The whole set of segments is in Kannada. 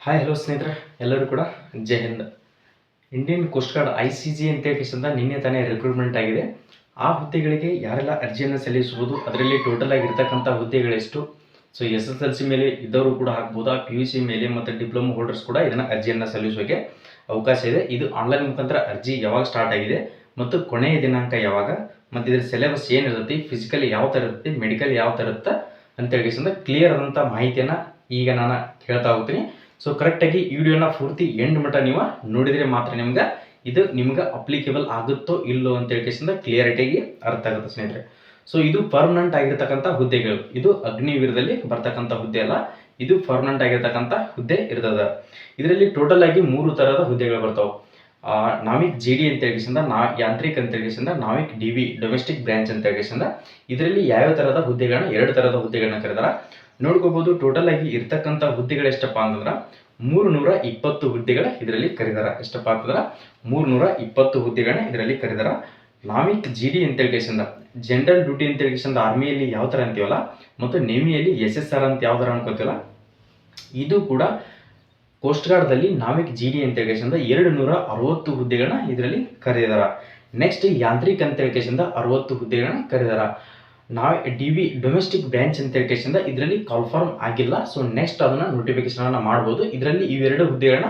ಹಾಯ್ ಹಲೋ ಸ್ನೇಹಿತರೆ, ಎಲ್ಲರೂ ಕೂಡ Jai Hind. Indian coast guard ICG ಅಂತ ಹೇಳಿಸಿಂದ ನಿನ್ನೆ ತಾನೇ ರಿಕ್ರೂಟ್ಮೆಂಟ್ ಆಗಿದೆ. ಆ ಹುದ್ದೆಗಳಿಗೆ ಯಾರೆಲ್ಲ ಅರ್ಜಿಯನ್ನು ಸಲ್ಲಿಸುವುದು, ಅದರಲ್ಲಿ ಟೋಟಲ್ ಆಗಿರ್ತಕ್ಕಂಥ ಹುದ್ದೆಗಳೆಷ್ಟು, ಸೊ SSLC ಮೇಲೆ ಇದ್ದವರು ಕೂಡ ಹಾಕ್ಬೋದು, PUC ಮೇಲೆ ಮತ್ತು ಡಿಪ್ಲೊಮಾ ಹೋಲ್ಡರ್ಸ್ ಕೂಡ ಇದನ್ನು ಅರ್ಜಿಯನ್ನು ಸಲ್ಲಿಸೋಕೆ ಅವಕಾಶ ಇದೆ. ಇದು ಆನ್ಲೈನ್ ಮುಖಾಂತರ ಅರ್ಜಿ ಯಾವಾಗ ಸ್ಟಾರ್ಟ್ ಆಗಿದೆ ಮತ್ತು ಕೊನೆಯ ದಿನಾಂಕ ಯಾವಾಗ, ಮತ್ತು ಇದರ ಸಿಲೆಬಸ್ ಏನಿರುತ್ತೆ, ಫಿಸಿಕಲಿ ಯಾವ ಥರ ಇರುತ್ತೆ, ಮೆಡಿಕಲ್ ಯಾವ ಥರ ಇರುತ್ತೆ ಅಂತ ಹೇಳಿಸಿಂದ ಕ್ಲಿಯರ್ ಆದಂಥ ಮಾಹಿತಿಯನ್ನು ಈಗ ನಾನು ಹೇಳ್ತಾ ಹೋಗ್ತೀನಿ. ಸೊ ಕರೆಕ್ಟಾಗಿ ಈ ವಿಡಿಯೋನ ಪೂರ್ತಿ ಎಂಡ್ ಮಟ್ಟ ನೀವು ನೋಡಿದರೆ ಮಾತ್ರ ನಿಮ್ಗೆ ಅಪ್ಲಿಕೇಬಲ್ ಆಗುತ್ತೋ ಇಲ್ಲೋ ಅಂತ ಹೇಳಿಕೆಸಿಂದ ಕ್ಲಿಯರಿಟಿಯಾಗಿ ಅರ್ಥ ಆಗುತ್ತೆ ಸ್ನೇಹಿತರೆ. ಸೊ ಇದು ಪರ್ಮನೆಂಟ್ ಆಗಿರ್ತಕ್ಕಂಥ ಹುದ್ದೆಗಳು. ಇದು ಅಗ್ನಿವೀರದಲ್ಲಿ ಬರ್ತಕ್ಕಂಥ ಹುದ್ದೆ ಅಲ್ಲ, ಇದು ಪರ್ಮನೆಂಟ್ ಆಗಿರ್ತಕ್ಕಂಥ ಹುದ್ದೆ ಇರ್ತದೆ. ಇದರಲ್ಲಿ ಟೋಟಲ್ ಆಗಿ 3 ಥರದ ಹುದ್ದೆಗಳು ಬರ್ತಾವೆ. ನಾವಿಕ್ GD ಅಂತ ಹೇಳಿಕೆಸಿಂದ, ಯಾಂತ್ರಿಕ್ ಅಂತ ಹೇಳಿಕೆಸಿಂದ, ನಾವಿಕ್ DV ಡೊಮೆಸ್ಟಿಕ್ ಬ್ರಾಂಚ್ ಅಂತ ಹೇಳಿಕೆಸಿಂದ ಇದರಲ್ಲಿ ಯಾವ್ಯಾವ ಥರದ ಹುದ್ದೆಗಳನ್ನ 2 ಥರದ ಹುದ್ದೆಗಳನ್ನ ಕರೆದಾರ ನೋಡ್ಕೋಬಹುದು. ಟೋಟಲ್ ಆಗಿ ಇರ್ತಕ್ಕಂಥ ಹುದ್ದೆಗಳು ಎಷ್ಟಪ್ಪ ಅಂತಂದ್ರೆ 320 ಹುದ್ದೆಗಳ ಇದರಲ್ಲಿ ಕರೆದಾರ. ಎಷ್ಟಪ್ಪ ಅಂತಂದ್ರೆ 320 ಹುದ್ದೆಗಳನ್ನ ಇದರಲ್ಲಿ ಕರೆದಾರ. ನಾವಿಕ್ GD ಅಂತ ಹೇಳಿಕೆಸಿಂದ ಜನರಲ್ ಡ್ಯೂಟಿ ಅಂತ ಹೇಳಿಕೆಸಿಂದ ಆರ್ಮಿಯಲ್ಲಿ ಯಾವ ಥರ ಅಂತೀವಲ್ಲ, ಮತ್ತು ನೇವಿಯಲ್ಲಿ SSR ಅಂತ ಯಾವ ಥರ ಅನ್ಕೋತೀವಲ್ಲ, ಇದು ಕೂಡ ಕೋಸ್ಟ್ ಗಾರ್ಡ್ದಲ್ಲಿ ನಾವಿಕ್ GD ಅಂತ ಹೇಳಿಕೆಸಿಂದ 260 ಹುದ್ದೆಗಳನ್ನ ಇದರಲ್ಲಿ ಕರೆದಿದ್ದಾರೆ. ನೆಕ್ಸ್ಟ್ ಯಾಂತ್ರಿಕ್ ಅಂತ ಹೇಳಿಕೆಸಿಂದ 60 ಹುದ್ದೆಗಳನ್ನ ಕರೆದಾರ. DV ಡೊಮೆಸ್ಟಿಕ್ ಬ್ರಾಂಚ್ ಅಂತ ಹೇಳಿಕೆಸಿಂದ ಇದರಲ್ಲಿ ಕನ್ಫರ್ಮ್ ಆಗಿಲ್ಲ. ಸೊ ನೆಕ್ಸ್ಟ್ ಅದನ್ನು ನೋಟಿಫಿಕೇಶನ್ ಮಾಡ್ಬೋದು. ಇದರಲ್ಲಿ ಇವೆರಡು ಹುದ್ದೆಗಳನ್ನ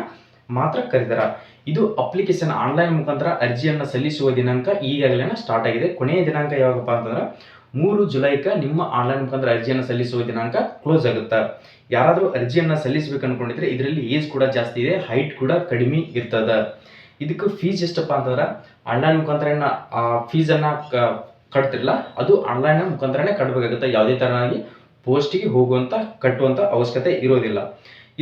ಮಾತ್ರ ಕರೆದಾರ. ಇದು ಅಪ್ಲಿಕೇಶನ್ ಆನ್ಲೈನ್ ಮುಖಾಂತರ ಅರ್ಜಿಯನ್ನು ಸಲ್ಲಿಸುವ ದಿನಾಂಕ ಈಗಾಗಲೇ ಸ್ಟಾರ್ಟ್ ಆಗಿದೆ. ಕೊನೆಯ ದಿನಾಂಕ ಯಾವಾಗಪ್ಪ ಅಂತಂದ್ರೆ 3 ಜುಲೈಗೆ ನಿಮ್ಮ ಆನ್ಲೈನ್ ಮುಖಾಂತರ ಅರ್ಜಿಯನ್ನು ಸಲ್ಲಿಸುವ ದಿನಾಂಕ ಕ್ಲೋಸ್ ಆಗುತ್ತೆ. ಯಾರಾದರೂ ಅರ್ಜಿಯನ್ನು ಸಲ್ಲಿಸಬೇಕು ಅನ್ಕೊಂಡಿದ್ರೆ ಇದರಲ್ಲಿ ಏಜ್ ಕೂಡ ಜಾಸ್ತಿ ಇದೆ, ಹೈಟ್ ಕೂಡ ಕಡಿಮೆ ಇರ್ತದೆ. ಇದಕ್ಕೆ ಫೀಸ್ ಎಷ್ಟಪ್ಪ ಅಂತಂದ್ರೆ ಆನ್ಲೈನ್ ಮುಖಾಂತರ ಫೀಸನ್ನು ಕಟ್ತಿರಲ್ಲ, ಅದು ಆನ್ಲೈನ್ ಮುಖಾಂತರನೇ ಕಟ್ಟಬೇಕಾಗುತ್ತೆ. ಯಾವುದೇ ಥರನಾಗಿ ಪೋಸ್ಟಿಗೆ ಕಟ್ಟುವಂಥ ಅವಶ್ಯಕತೆ ಇರೋದಿಲ್ಲ.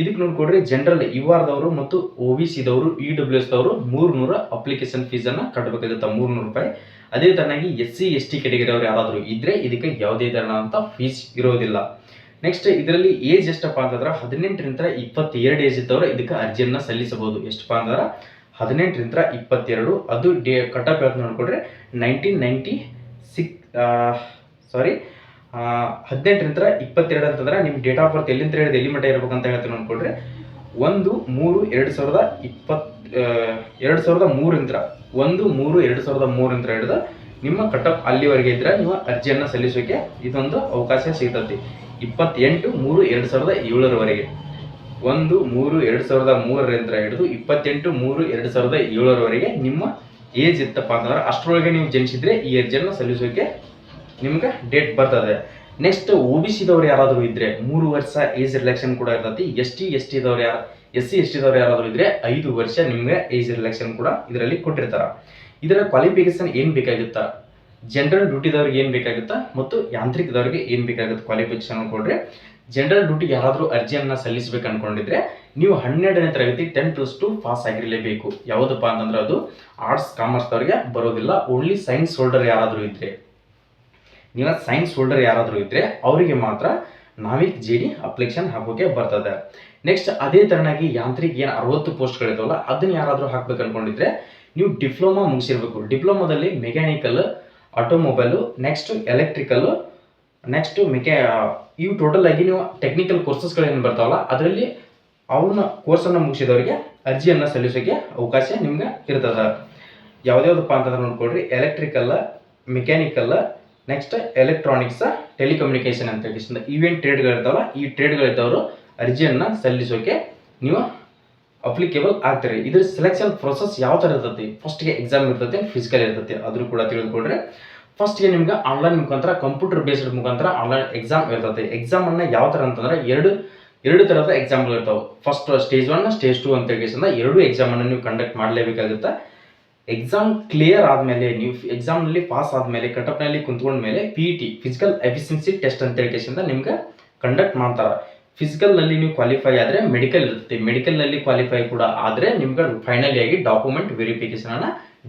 ಇದಕ್ಕೆ ನೋಡ್ಕೊಡ್ರಿ, ಜನರಲ್ UR ಮತ್ತು OBC ದವರು EWS ದವರು 300 ಅಪ್ಲಿಕೇಶನ್ ಫೀಸನ್ನು ಕಟ್ಟಬೇಕಾಗುತ್ತೆ, 300 ರೂಪಾಯಿ. ಅದೇ ಥರನಾಗಿ SC ST ಕೆಟಗರಿ ಅವರು ಯಾರಾದರೂ ಇದ್ದರೆ ಇದಕ್ಕೆ ಯಾವುದೇ ಥರನಾದಂಥ ಫೀಸ್ ಇರೋದಿಲ್ಲ. ನೆಕ್ಸ್ಟ್ ಇದರಲ್ಲಿ ಏಜ್ ಎಷ್ಟಪ್ಪ ಅಂತಂದ್ರೆ 18ರಿಂದ 22 ಏಜ್ ಇದ್ದವರು ಇದಕ್ಕೆ ಅರ್ಜಿಯನ್ನು ಸಲ್ಲಿಸಬಹುದು. ಎಷ್ಟಪ್ಪ ಅಂತಂದ್ರೆ 18ರಿಂದ 22. ಅದು ಕಟಪ್ ಯಾವ್ದು ನೋಡ್ಕೊಡ್ರಿ 18ರಿಂದ 22 ಅಂತಂದ್ರೆ ನಿಮ್ಮ ಡೇಟ್ ಆಫ್ ಬರ್ತ್ ಎಲ್ಲಿಂದ ಹಿಡಿದು ಎಲ್ಲಿ ಮಟ್ಟ ಇರ್ಬೇಕಂತ ಹೇಳ್ತೀನಿ ನೋಡ್ಕೊಡ್ರಿ. 1-3-2003ರಿಂದ ಹಿಡಿದು ನಿಮ್ಮ ಕಟಪ್ ಅಲ್ಲಿವರೆಗೆ ಇದ್ರೆ ನೀವು ಅರ್ಜಿಯನ್ನು ಸಲ್ಲಿಸೋಕೆ ಇದೊಂದು ಅವಕಾಶ ಸಿಗ್ತತಿ. 28-3-2007 1-3-2003ರಿಂದ ಹಿಡಿದು 28-3-2007 ನಿಮ್ಮ ಏಜ್ ಇತ್ತಪ್ಪ ಅಂತಂದ್ರೆ ಅಷ್ಟರೊಳಗೆ ನೀವು ಜನಿಸಿದ್ರೆ ಈ ಅರ್ಜಿಯನ್ನು ಸಲ್ಲಿಸೋಕೆ ನಿಮ್ಗೆ ಡೇಟ್ ಬರ್ತದೆ. ನೆಕ್ಸ್ಟ್ OBC ದವ್ರು ಯಾರಾದರೂ ಇದ್ರೆ 3 ವರ್ಷ ಏಜ್ ರಿಲ್ಯಾಕ್ಷನ್ ಕೂಡ ಇರ್ತೈತಿ. SC ST ದವ್ರು ಯಾರಾದರೂ ಇದ್ರೆ 5 ವರ್ಷ ನಿಮ್ಗೆ ಏಜ್ ರಿಲ್ಯಾಕ್ಷನ್ ಕೂಡ ಇದರಲ್ಲಿ ಕೊಟ್ಟಿರ್ತಾರ. ಇದರ ಕ್ವಾಲಿಫಿಕೇಶನ್ ಏನು ಬೇಕಾಗುತ್ತಾ, ಜನರಲ್ ಡ್ಯೂಟಿದವ್ರಿಗೆ ಏನು ಬೇಕಾಗುತ್ತಾ ಮತ್ತು ಯಾಂತ್ರಿಕದವ್ರಿಗೆ ಏನು ಬೇಕಾಗುತ್ತೆ ಕ್ವಾಲಿಫಿಕೇಶನ್ ಕೊಡ್ರಿ. ಜನರಲ್ ಡ್ಯೂಟಿಗೆ ಯಾರಾದರೂ ಅರ್ಜಿಯನ್ನು ಸಲ್ಲಿಸಬೇಕು ಅನ್ಕೊಂಡಿದ್ರೆ ನೀವು 12ನೇ ತರಗತಿ 10+2 ಪಾಸ್ ಆಗಿರಲೇಬೇಕು. ಯಾವುದಪ್ಪ ಅಂತಂದ್ರೆ ಅದು ಆರ್ಟ್ಸ್ ಕಾಮರ್ಸ್ದವ್ರಿಗೆ ಬರೋದಿಲ್ಲ. ಓನ್ಲಿ ಸೈನ್ಸ್ ಹೋಲ್ಡರ್ ಯಾರಾದರೂ ಇದ್ರೆ ಅವರಿಗೆ ಮಾತ್ರ ನಾವಿಕ್ GD ಅಪ್ಲಿಕೇಶನ್ ಹಾಕೋಕೆ ಬರ್ತದೆ. ನೆಕ್ಸ್ಟ್ ಅದೇ ತರನಾಗಿ ಯಾಂತ್ರಿಕ ಏನು 60 ಪೋಸ್ಟ್ಗಳಿದಾವಲ್ಲ, ಅದನ್ನ ಯಾರಾದರೂ ಹಾಕ್ಬೇಕು ಅನ್ಕೊಂಡಿದ್ರೆ ನೀವು ಡಿಪ್ಲೊಮಾ ಮುಗಿಸಿರ್ಬೇಕು. ಡಿಪ್ಲೊಮಾದಲ್ಲಿ mechanical, automobile, next electrical, next ಇವು ಟೋಟಲ್ ಆಗಿ ನೀವು ಟೆಕ್ನಿಕಲ್ ಕೋರ್ಸಸ್ಗಳೇನು ಬರ್ತಾವಲ್ಲ ಅದರಲ್ಲಿ ಅವನ್ನ ಕೋರ್ಸನ್ನು ಮುಗಿಸಿದವರಿಗೆ ಅರ್ಜಿಯನ್ನು ಸಲ್ಲಿಸೋಕೆ ಅವಕಾಶ ನಿಮ್ಗೆ ಇರ್ತದೆ. ಯಾವುದ್ಯಾವುದಪ್ಪ ಅಂತಂದ್ರೆ ನೋಡ್ಕೊಳ್ರಿ, electrical, mechanical, next electronics, telecommunication ಅಂತ ಹೇಳಿ ಇವೆಂಟ್ ಟ್ರೇಡ್ಗಳಿರ್ತಾವಲ್ಲ, ಈ ಟ್ರೇಡ್ಗಳಿದ್ದವರು ಅರ್ಜಿಯನ್ನು ಸಲ್ಲಿಸೋಕೆ ನೀವು ಅಪ್ಲಿಕೇಬಲ್ ಆಗ್ತಾರೆ. ಇದ್ರ ಸೆಲೆಕ್ಷನ್ ಪ್ರೊಸೆಸ್ ಯಾವ ಥರ ಇರ್ತೈತಿ, ಫಸ್ಟ್ಗೆ ಎಕ್ಸಾಮ್ ಇರ್ತೈತಿ, ಫಿಸಿಕಲ್ ಇರ್ತೈತಿ, ಅದ್ರ ಕೂಡ ತಿಳಿದುಕೊಡ್ರಿ. ಫಸ್ಟ್ಗೆ ನಿಮ್ಗೆ ಆನ್ಲೈನ್ ಮುಖಾಂತರ ಕಂಪ್ಯೂಟರ್ ಬೇಸ್ಡ್ ಮುಖಾಂತರ ಆನ್ಲೈನ್ ಎಕ್ಸಾಮ್ ಇರ್ತೈತಿ. ಎಕ್ಸಾಮನ್ನು ಯಾವ ಥರ ಅಂತಂದ್ರೆ ಎರಡು ಥರದ ಎಕ್ಸಾಮ್ಗಳು ಇರ್ತಾವೆ. ಫಸ್ಟ್ ಸ್ಟೇಜ್ 1, ಸ್ಟೇಜ್ 2 ಅಂತ ಹೇಳಿ 2 ಎಕ್ಸಾಮನ್ನು ನೀವು ಕಂಡಕ್ಟ್ ಮಾಡಲೇಬೇಕಾಗುತ್ತೆ. ಎಕ್ಸಾಮ್ ಕ್ಲಿಯರ್ ಆದಮೇಲೆ, ನೀವು ಎಕ್ಸಾಮ್ನಲ್ಲಿ ಪಾಸ್ ಆದಮೇಲೆ, ಕಟಪ್ನಲ್ಲಿ ಕುಂತ್ಕೊಂಡ್ಮೇಲೆ PET ಫಿಸಿಕಲ್ ಎಫಿಷಿಯನ್ಸಿ ಟೆಸ್ಟ್ ಅಂತ ಹೇಳಿ ನಿಮ್ಗೆ ಕಂಡಕ್ಟ್ ಮಾಡ್ತಾರೆ. ಫಿಸಿಕಲ್ನಲ್ಲಿ ನೀವು ಕ್ವಾಲಿಫೈ ಆದರೆ ಮೆಡಿಕಲ್ ಇರುತ್ತೆ, ಮೆಡಿಕಲ್ನಲ್ಲಿ ಕ್ವಾಲಿಫೈ ಕೂಡ ಆದರೆ ನಿಮ್ಗೆ ಫೈನಲಿ ಆಗಿ ಡಾಕ್ಯುಮೆಂಟ್ ವೆರಿಫಿಕೇಶನ್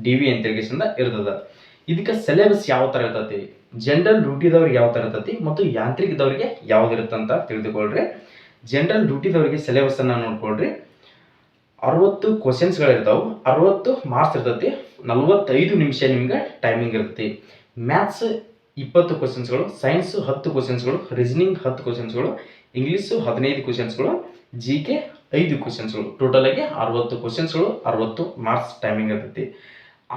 DV ಅಂತ ಹೇಳಿ ಇರ್ತದೆ. ಇದಕ್ಕೆ ಸಿಲೆಬಸ್ ಯಾವ ಥರ ಇರ್ತೈತಿ, ಜನರಲ್ ಡ್ಯೂಟಿದವ್ರಿಗೆ ಯಾವ ಥರ ಇರ್ತೈತಿ ಮತ್ತು ಯಾಂತ್ರಿಕದವ್ರಿಗೆ ಯಾವುದಿರುತ್ತೆ ಅಂತ ತಿಳಿದುಕೊಳ್ರಿ. ಜನರಲ್ ಡ್ಯೂಟಿದವ್ರಿಗೆ ಸಿಲೆಬಸ್ಸನ್ನು ನೋಡ್ಕೊಳ್ರಿ. 60 ಕ್ವಶನ್ಸ್ಗಳಿರ್ತಾವೆ, 60 ಮಾರ್ಕ್ಸ್ ಇರ್ತೈತಿ, 45 ನಿಮಿಷ ನಿಮ್ಗೆ ಟೈಮಿಂಗ್ ಇರ್ತೈತಿ. ಮ್ಯಾಥ್ಸ್ 20 ಕ್ವಶನ್ಸ್ಗಳು, ಸೈನ್ಸ್ 10 ಕ್ವಶನ್ಸ್ಗಳು, ರೀಸನಿಂಗ್ 10 ಕ್ವಶನ್ಸ್ಗಳು, ಇಂಗ್ಲೀಷು 15 ಕ್ವಶನ್ಸ್ಗಳು, GK 5 ಕ್ವಶನ್ಸ್ಗಳು. ಟೋಟಲ್ ಆಗಿ 60 ಕ್ವಶನ್ಸ್ಗಳು, 60 ಮಾರ್ಕ್ಸ್ ಟೈಮಿಂಗ್ ಇರ್ತೈತಿ.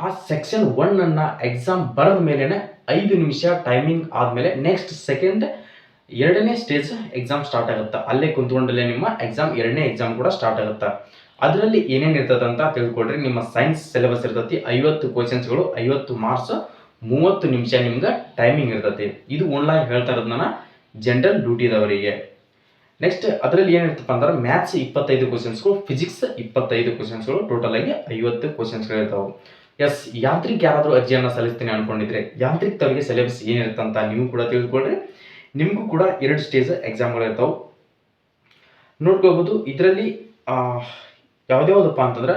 ಆ ಸೆಕ್ಷನ್ 1 ಅನ್ನ ಎಕ್ಸಾಮ್ ಬರೆದ ಮೇಲೆನೆ 5 ನಿಮಿಷ ಟೈಮಿಂಗ್ ಆದಮೇಲೆ ನೆಕ್ಸ್ಟ್ ಸೆಕೆಂಡ್ 2ನೇ ಸ್ಟೇಜ್ ಎಕ್ಸಾಮ್ ಸ್ಟಾರ್ಟ್ ಆಗುತ್ತೆ. ಅಲ್ಲೇ ಕುಂತ್ಕೊಂಡಲ್ಲೇ ನಿಮ್ಮ ಎಕ್ಸಾಮ್ 2ನೇ ಎಕ್ಸಾಮ್ ಕೂಡ ಸ್ಟಾರ್ಟ್ ಆಗುತ್ತೆ. ಅದರಲ್ಲಿ ಏನೇನು ಇರ್ತದೆ ಅಂತ ತಿಳ್ಕೊಳ್ರಿ. ನಿಮ್ಮ ಸೈನ್ಸ್ ಸಿಲೆಬಸ್ ಇರ್ತೈತಿ, 50 ಕ್ವಶನ್ಸ್ಗಳು, 50 ಮಾರ್ಕ್ಸ್, 30 ನಿಮಿಷ ನಿಮ್ಗೆ ಟೈಮಿಂಗ್ ಇರ್ತೈತಿ. ಇದು ಓನ್ಲೈನ್ ಹೇಳ್ತಾ ಇರೋದು ನಾನು ಜನರಲ್ ಡ್ಯೂಟಿದವರಿಗೆ. ನೆಕ್ಸ್ಟ್ ಅದರಲ್ಲಿ ಏನಿರ್ತಪ್ಪ ಅಂದ್ರೆ ಮ್ಯಾಥ್ಸ್ 25 ಕ್ವಶನ್ಸ್ಗಳು, ಫಿಸಿಕ್ಸ್ 25 ಕ್ವಶನ್ಸ್ಗಳು, ಟೋಟಲ್ ಆಗಿ 50 ಕ್ವಶನ್ಸ್ಗಳು ಇರ್ತಾವೆ. ಎಸ್, ಯಾಂತ್ರಿಕ್ ಯಾರಾದರೂ ಅರ್ಜಿಯನ್ನು ಸಲ್ಲಿಸ್ತೀನಿ ಅನ್ಕೊಂಡಿದ್ರೆ ಯಾಂತ್ರಿಕ್ ತವರಿಗೆ ಸಿಲೆಬಸ್ ಏನಿರುತ್ತೆ ಅಂತ ನೀವು ಕೂಡ ತಿಳ್ಕೊಳ್ರಿ. ನಿಮಗೂ ಕೂಡ 2 ಸ್ಟೇಜ್ ಎಕ್ಸಾಮ್ಗಳು ಇರ್ತಾವೆ, ನೋಡ್ಕೋಬಹುದು. ಇದರಲ್ಲಿ ಯಾವ್ದ್ಯಾವ್ದಪ್ಪ ಅಂತಂದ್ರೆ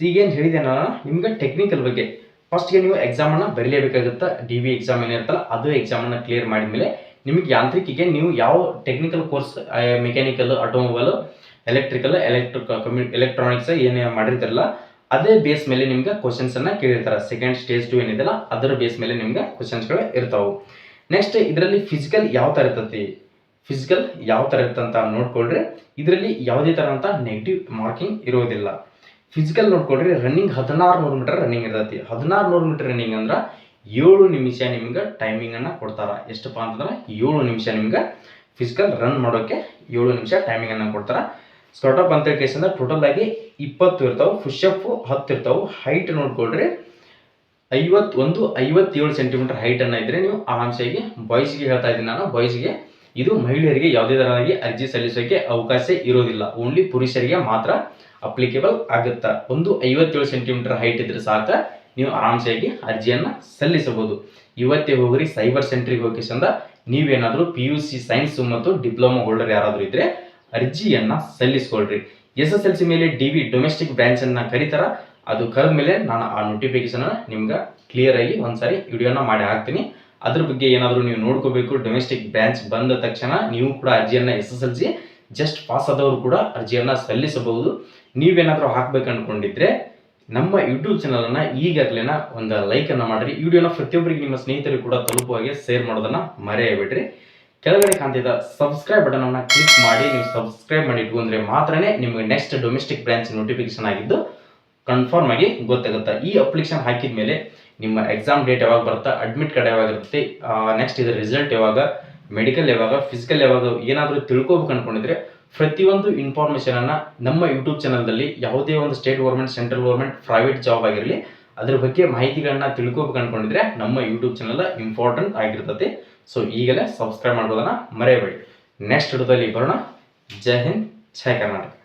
ಈಗೇನು ಹೇಳಿದೆ ನಾನು ನಿಮ್ಗೆ ಟೆಕ್ನಿಕಲ್ ಬಗ್ಗೆ ಫಸ್ಟ್ಗೆ ನೀವು ಎಕ್ಸಾಮನ್ನು ಬರೀಲೇಬೇಕಾಗುತ್ತೆ. DB ಎಕ್ಸಾಮ್ ಏನಿರುತ್ತಲ್ಲ ಅದು ಎಕ್ಸಾಮನ್ನು ಕ್ಲಿಯರ್ ಮಾಡಿದ್ಮೇಲೆ ನಿಮಗೆ ಯಾಂತ್ರಿಕಿಗೆ ನೀವು ಯಾವ technical course, mechanical, automobile, electrical, electronics ಏನೇ ಮಾಡಿರ್ತಾರಲ್ಲ ಅದೇ ಬೇಸ್ ಮೇಲೆ ನಿಮ್ಗೆ ಕ್ವಶನ್ಸನ್ನು ಕೇಳಿರ್ತಾರೆ. ಸೆಕೆಂಡ್ ಸ್ಟೇಜ್ 2 ಏನಿದೆಲ್ಲ ಅದರ ಬೇಸ್ ಮೇಲೆ ನಿಮ್ಗೆ ಕ್ವಶನ್ಸ್ಗಳು ಇರ್ತಾವೆ. ನೆಕ್ಸ್ಟ್ ಇದರಲ್ಲಿ ಫಿಸಿಕಲ್ ಯಾವ ಥರ ಇರ್ತೈತಿ, ಫಿಸಿಕಲ್ ಯಾವ ಥರ ಇರ್ತಂತ ನೋಡ್ಕೊಳ್ರಿ. ಇದರಲ್ಲಿ ಯಾವುದೇ ಥರ ಅಂತ ನೆಗೆಟಿವ್ ಮಾರ್ಕಿಂಗ್ ಇರೋದಿಲ್ಲ. ಫಿಸಿಕಲ್ ನೋಡ್ಕೊಳ್ರಿ, ರನ್ನಿಂಗ್ 1600 ಮೀಟರ್ ರನ್ನಿಂಗ್ ಇರ್ತೈತಿ. 1600 ಮೀಟರ್ ರನ್ನಿಂಗ್ ಅಂದ್ರೆ 7 ನಿಮಿಷ ನಿಮ್ಗೆ ಟೈಮಿಂಗನ್ನು ಕೊಡ್ತಾರೆ. ಎಷ್ಟಪ್ಪ ಅಂತಂದ್ರೆ 7 ನಿಮಿಷ ನಿಮ್ಗೆ ಫಿಸಿಕಲ್ ರನ್ ಮಾಡೋಕ್ಕೆ 7 ನಿಮಿಷ ಟೈಮಿಂಗನ್ನು ಕೊಡ್ತಾರೆ. ಸ್ಕ್ವಾಟ್ ಅಂತ ಕೇಸಂದ್ರೆ ಟೋಟಲ್ ಆಗಿ 20 ಇರ್ತಾವೆ, ಪುಷಪ್ 10 ಇರ್ತಾವೆ. ಹೈಟ್ ನೋಡ್ಕೊಳ್ರಿ, 57 ಸೆಂಟಿಮೀಟರ್ ಹೈಟನ್ನು ಇದ್ದರೆ ನೀವು ಆರಾಮ್ಸಾಗಿ, ಬಾಯ್ಸ್ಗೆ ಹೇಳ್ತಾ ಇದ್ದೀನಿ ನಾನು, ಬಾಯ್ಸ್ಗೆ ಇದು ಮಹಿಳೆಯರಿಗೆ ಯಾವುದೇ ಥರವಾಗಿ ಅರ್ಜಿ ಸಲ್ಲಿಸೋಕ್ಕೆ ಅವಕಾಶ ಇರೋದಿಲ್ಲ, ಓನ್ಲಿ ಪುರುಷರಿಗೆ ಮಾತ್ರ ಅಪ್ಲಿಕೇಬಲ್ ಆಗುತ್ತೆ. 57 ಸೆಂಟಿಮೀಟರ್ ಹೈಟ್ ಇದ್ರೆ ಸಾಕು, ನೀವು ಆರಾಮ್ಸಾಗಿ ಅರ್ಜಿಯನ್ನು ಸಲ್ಲಿಸಬಹುದು. ಇವತ್ತೇ ಹೋಗ್ರಿ ಸೈಬರ್ ಸೆಂಟ್ರಿಗೆ ಹೋಗಿ ಚಂದ ನೀವೇನಾದರೂ PUC ಸೈನ್ಸ್ ಮತ್ತು ಡಿಪ್ಲೊಮಾ ಹೋಲ್ಡರ್ ಯಾರಾದರೂ ಇದ್ರೆ ಅರ್ಜಿಯನ್ನು ಸಲ್ಲಿಸ್ಕೊಳ್ರಿ. SSLC ಮೇಲೆ DB ಡೊಮೆಸ್ಟಿಕ್ ಬ್ರಾಂಚನ್ನು ಕರೀತಾರ, ಅದು ಕರೆದ ಮೇಲೆ ನಾನು ಆ ನೋಟಿಫಿಕೇಶನ್ ನಿಮ್ಗೆ ಕ್ಲಿಯರ್ ಆಗಿ ಒಂದ್ಸಾರಿ ವಿಡಿಯೋನ ಮಾಡಿ ಹಾಕ್ತೀನಿ. ಅದ್ರ ಬಗ್ಗೆ ಏನಾದರೂ ನೀವು ನೋಡ್ಕೋಬೇಕು, ಡೊಮೆಸ್ಟಿಕ್ ಬ್ರಾಂಚ್ ಬಂದ ತಕ್ಷಣ ನೀವು ಕೂಡ ಅರ್ಜಿಯನ್ನು SSLC ಜಸ್ಟ್ ಪಾಸ್ ಆದವರು ಕೂಡ ಅರ್ಜಿಯನ್ನು ಸಲ್ಲಿಸಬಹುದು. ನೀವೇನಾದರೂ ಹಾಕ್ಬೇಕು ಅನ್ಕೊಂಡಿದ್ರೆ ನಮ್ಮ ಯೂಟ್ಯೂಬ್ ಚಾನಲನ್ನು ಈಗಾಗಲೇ ಒಂದು ಲೈಕನ್ನು ಮಾಡಿರಿ. ಈ ವಿಡಿಯೋನ ಪ್ರತಿಯೊಬ್ಬರಿಗೆ ನಿಮ್ಮ ಸ್ನೇಹಿತರಿಗೆ ಕೂಡ ತಲುಪುವ ಹಾಗೆ ಶೇರ್ ಮಾಡೋದನ್ನು ಮರೆಯಬೇಡ್ರಿ. ಕೆಳಗಡೆ ಕಾಣ್ತಿದ್ದ ಸಬ್ಸ್ಕ್ರೈಬ್ ಬಟನ್ ಅನ್ನು ಕ್ಲಿಕ್ ಮಾಡಿ. ನೀವು ಸಬ್ಸ್ಕ್ರೈಬ್ ಮಾಡಿ ಇಟ್ಕೊಂಡ್ರೆ ಮಾತ್ರನೇ ನಿಮಗೆ ನೆಕ್ಸ್ಟ್ ಡೊಮೆಸ್ಟಿಕ್ ಬ್ರಾಂಚ್ ನೋಟಿಫಿಕೇಶನ್ ಆಗಿದ್ದು ಕನ್ಫರ್ಮ್ ಆಗಿ ಗೊತ್ತಾಗುತ್ತೆ. ಈ ಅಪ್ಲಿಕೇಶನ್ ಹಾಕಿದ ಮೇಲೆ ನಿಮ್ಮ ಎಕ್ಸಾಮ್ ಡೇಟ್ ಯಾವಾಗ ಬರುತ್ತೆ, ಅಡ್ಮಿಟ್ ಕಾರ್ಡ್ ಯಾವಾಗ ಇರುತ್ತೆ, ನೆಕ್ಸ್ಟ್ ಇದರ ರಿಸಲ್ಟ್ ಯಾವಾಗ, ಮೆಡಿಕಲ್ ಯಾವಾಗ, ಫಿಸಿಕಲ್ ಯಾವಾಗ, ಏನಾದರೂ ತಿಳ್ಕೊಬೇಕು ಅನ್ಕೊಂಡಿದ್ರೆ ಪ್ರತಿಯೊಂದು ಇನ್ಫಾರ್ಮೇಷನನ್ನು ನಮ್ಮ ಯೂಟ್ಯೂಬ್ ಚಾನಲ್ದಲ್ಲಿ ಯಾವುದೇ ಒಂದು state government, central government, private job ಆಗಿರಲಿ ಅದ್ರ ಬಗ್ಗೆ ಮಾಹಿತಿಗಳನ್ನ ತಿಳ್ಕೊಬೇಕು ಅನ್ಕೊಂಡಿದ್ರೆ ನಮ್ಮ ಯೂಟ್ಯೂಬ್ ಚಾನಲ್ ಇಂಪಾರ್ಟೆಂಟ್ ಆಗಿರ್ತದೆ. ಸೊ ಈಗಲೇ ಸಬ್ಸ್ಕ್ರೈಬ್ ಮಾಡೋದನ್ನು ಮರೆಯಬೇಡಿ. ನೆಕ್ಸ್ಟ್ ವಿಡಿಯೋದಲ್ಲಿ ಬರೋಣ. ಜೈ ಹಿಂದ್, ಜೈ ಕರ್ನಾಟಕ.